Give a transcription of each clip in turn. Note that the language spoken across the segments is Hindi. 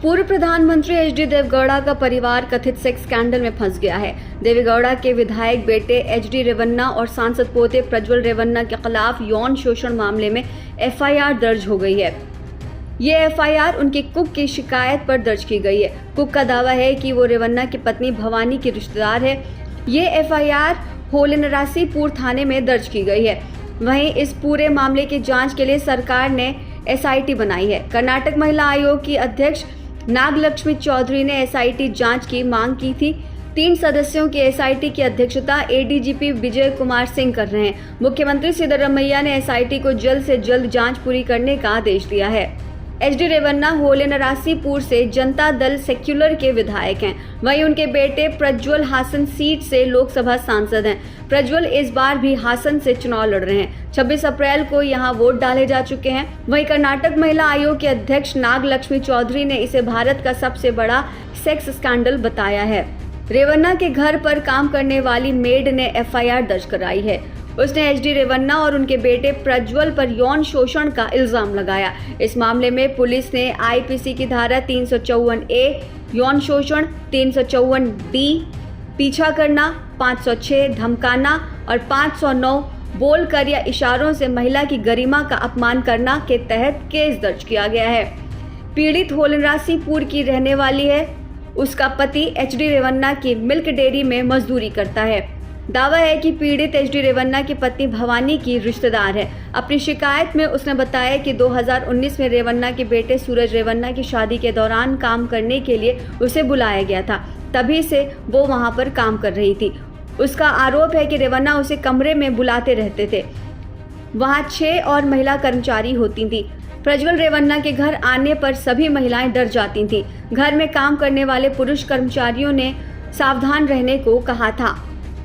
पूर्व प्रधानमंत्री एचडी देवेगौड़ा का परिवार कथित सेक्स स्कैंडल में फंस गया है। देवेगौड़ा के विधायक बेटे एचडी रेवन्ना और सांसद पोते प्रज्वल रेवन्ना के खिलाफ यौन शोषण मामले में एफआईआर दर्ज हो गई है। ये एफआईआर उनके कुक की शिकायत पर दर्ज की गई है। कुक का दावा है कि वो रेवन्ना की पत्नी भवानी की रिश्तेदार है। ये एफआईआर होलनरासीपुर थाने में दर्ज की गई है। वहीं इस पूरे मामले की जांच के लिए सरकार ने एसआईटी बनाई है। कर्नाटक महिला आयोग की अध्यक्ष नागलक्ष्मी चौधरी ने एसआईटी जांच की मांग की थी। 3 सदस्यों की एसआईटी की अध्यक्षता एडीजीपी विजय कुमार सिंह कर रहे हैं। मुख्यमंत्री सिद्धरामैया ने एसआईटी को जल्द से जल्द जांच पूरी करने का आदेश दिया है। एचडी रेवन्ना होलनरासीपुर से जनता दल सेक्युलर के विधायक हैं। वहीं उनके बेटे प्रज्वल हासन सीट से लोकसभा सांसद हैं। प्रज्वल इस बार भी हासन से चुनाव लड़ रहे हैं। 26 अप्रैल को यहां वोट डाले जा चुके हैं। वहीं कर्नाटक महिला आयोग के अध्यक्ष नागलक्ष्मी चौधरी ने इसे भारत का सबसे बड़ा सेक्स स्कैंडल बताया है। रेवन्ना के घर पर काम करने वाली मेड ने एफआईआर दर्ज कराई है। उसने एचडी रेवन्ना और उनके बेटे प्रज्वल पर यौन शोषण का इल्जाम लगाया। इस मामले में पुलिस ने आईपीसी की धारा 354A यौन शोषण, 354D पीछा करना, 506 धमकाना और 509 बोलकर या इशारों से महिला की गरिमा का अपमान करना के तहत केस दर्ज किया गया है। पीड़ित होलनरासीपुर की रहने वाली है। उसका पति एचडी रेवन्ना की मिल्क डेयरी में मजदूरी करता है। दावा है कि पीड़ित एचडी रेवन्ना की पत्नी भवानी की रिश्तेदार है। अपनी शिकायत में उसने बताया कि 2019 में रेवन्ना के बेटे सूरज रेवन्ना की शादी के दौरान काम करने के लिए उसे बुलाया गया था। तभी से वो वहां पर काम कर रही थी। उसका आरोप है कि रेवन्ना उसे कमरे में बुलाते रहते थे। वहां 6 और महिला कर्मचारी होती थी। प्रज्वल रेवन्ना के घर आने पर सभी महिलाएं डर जाती थीं। घर में काम करने वाले पुरुष कर्मचारियों ने सावधान रहने को कहा था।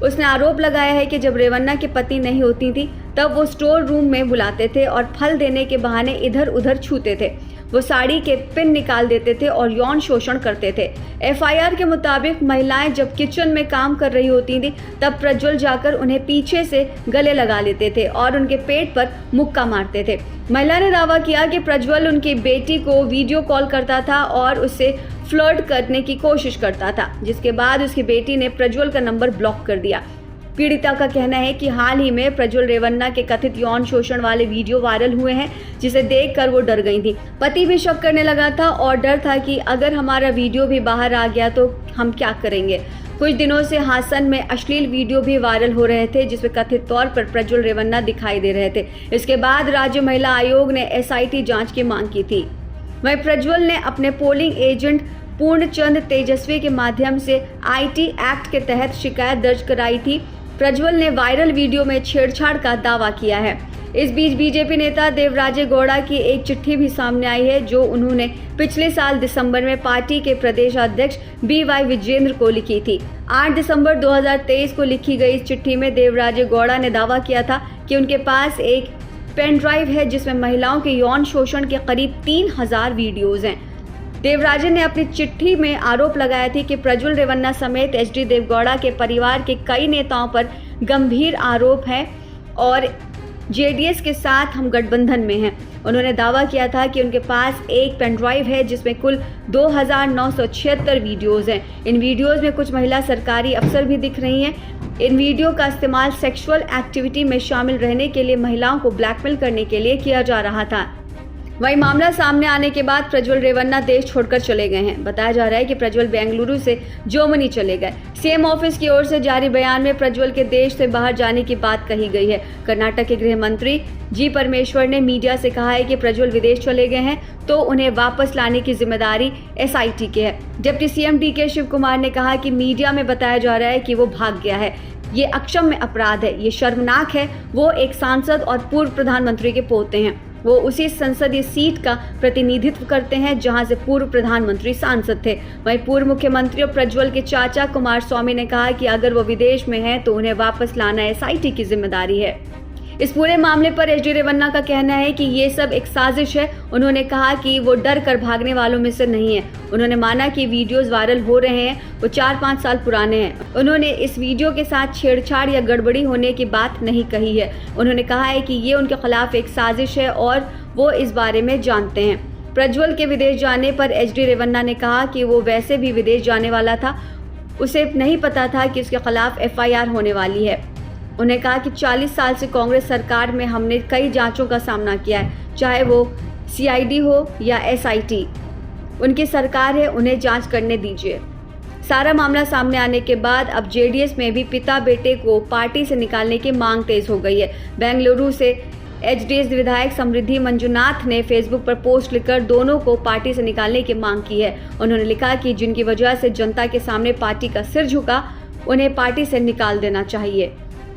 उसने आरोप लगाया है कि जब रेवन्ना की पत्नी नहीं होती थी तब वो स्टोर रूम में बुलाते थे और फल देने के बहाने इधर उधर छूते थे। वो साड़ी के पिन निकाल देते थे और यौन शोषण करते थे। एफआईआर के मुताबिक महिलाएं जब किचन में काम कर रही होती थी तब प्रज्वल जाकर उन्हें पीछे से गले लगा लेते थे और उनके पेट पर मुक्का मारते थे। महिला ने दावा किया कि प्रज्वल उनकी बेटी को वीडियो कॉल करता था और उससे फ्लर्ट करने की कोशिश करता था, जिसके बाद उसकी बेटी ने प्रज्वल का नंबर ब्लॉक कर दिया। पीड़िता का कहना है कि हाल ही में प्रज्वल रेवन्ना के कथित यौन शोषण वाले वीडियो वायरल हुए हैं, जिसे देखकर वो डर गई थी। पति भी शक करने लगा था और डर था कि अगर हमारा वीडियो भी बाहर आ गया तो हम क्या करेंगे। कुछ दिनों से हासन में अश्लील वीडियो भी वायरल हो रहे थे, जिसमें कथित तौर पर प्रज्वल रेवन्ना दिखाई दे रहे थे। इसके बाद राज्य महिला आयोग ने एसआईटी जांच की मांग की थी। वहीं प्रज्वल ने अपने पोलिंग एजेंट पूर्णचंद तेजस्वी के माध्यम से आईटी एक्ट के तहत शिकायत दर्ज कराई थी। प्रज्वल ने वायरल वीडियो में छेड़छाड़ का दावा किया है। इस बीच बीजेपी नेता देवराजे गौड़ा की एक चिट्ठी भी सामने आई है, जो उन्होंने पिछले साल दिसंबर में पार्टी के प्रदेश अध्यक्ष BY विजेंद्र को लिखी थी। 8 दिसंबर 2023 को लिखी गई इस चिट्ठी में देवराजे गौड़ा ने दावा किया था कि उनके पास एक पेन ड्राइव है जिसमें महिलाओं के यौन शोषण के करीब 3000 वीडियोज हैं। देवराजे ने अपनी चिट्ठी में आरोप लगाया था कि प्रज्वल रेवन्ना समेत एचडी देवेगौड़ा के परिवार के कई नेताओं पर गंभीर आरोप हैं और जेडीएस के साथ हम गठबंधन में हैं। उन्होंने दावा किया था कि उनके पास एक पेन ड्राइव है जिसमें कुल 2976 वीडियोज़ हैं। इन वीडियोज़ में कुछ महिला सरकारी अफसर भी दिख रही हैं। इन वीडियो का इस्तेमाल सेक्सुअल एक्टिविटी में शामिल रहने के लिए महिलाओं को ब्लैकमेल करने के लिए किया जा रहा था। वहीं मामला सामने आने के बाद प्रज्वल रेवन्ना देश छोड़कर चले गए हैं। बताया जा रहा है कि प्रज्वल बेंगलुरु से जर्मनी चले गए। सीएम ऑफिस की ओर से जारी बयान में प्रज्वल के देश से बाहर जाने की बात कही गई है। कर्नाटक के गृह मंत्री जी परमेश्वर ने मीडिया से कहा है कि प्रज्वल विदेश चले गए हैं तो उन्हें वापस लाने की जिम्मेदारी एसआईटी की है। Deputy CM DK Shiva Kumar ने कहा कि मीडिया में बताया जा रहा है कि वो भाग गया है। ये अक्षम्य अपराध है, ये शर्मनाक है। वो एक सांसद और पूर्व प्रधानमंत्री के पोते हैं। वो उसी संसदीय सीट का प्रतिनिधित्व करते हैं जहां से पूर्व प्रधानमंत्री सांसद थे। वहीं पूर्व मुख्यमंत्री और प्रज्वल के चाचा कुमारस्वामी ने कहा कि अगर वो विदेश में हैं तो उन्हें वापस लाना एसआईटी की जिम्मेदारी है। इस पूरे मामले पर एचडी रेवन्ना का कहना है कि ये सब एक साजिश है। उन्होंने कहा कि वो डर कर भागने वालों में से नहीं है। उन्होंने माना कि वीडियोस वायरल हो रहे हैं वो 4-5 साल पुराने हैं। उन्होंने इस वीडियो के साथ छेड़छाड़ या गड़बड़ी होने की बात नहीं कही है। उन्होंने कहा है कि ये उनके खिलाफ एक साजिश है और वो इस बारे में जानते हैं। प्रज्वल के विदेश जाने पर एचडी रेवन्ना ने कहा कि वो वैसे भी विदेश जाने वाला था, उसे नहीं पता था कि उसके खिलाफ एफआईआर होने वाली है। उन्हें कहा कि 40 साल से कांग्रेस सरकार में हमने कई जांचों का सामना किया है, चाहे वो सीआईडी हो या एसआईटी। उनकी सरकार है, उन्हें जांच करने दीजिए। सारा मामला सामने आने के बाद अब जेडीएस में भी पिता बेटे को पार्टी से निकालने की मांग तेज हो गई है। बेंगलुरु से एचडीएस विधायक समृद्धि मंजुनाथ ने फेसबुक पर पोस्ट लिखकर दोनों को पार्टी से निकालने की मांग की है। उन्होंने लिखा कि जिनकी वजह से जनता के सामने पार्टी का सिर झुका, उन्हें पार्टी से निकाल देना चाहिए।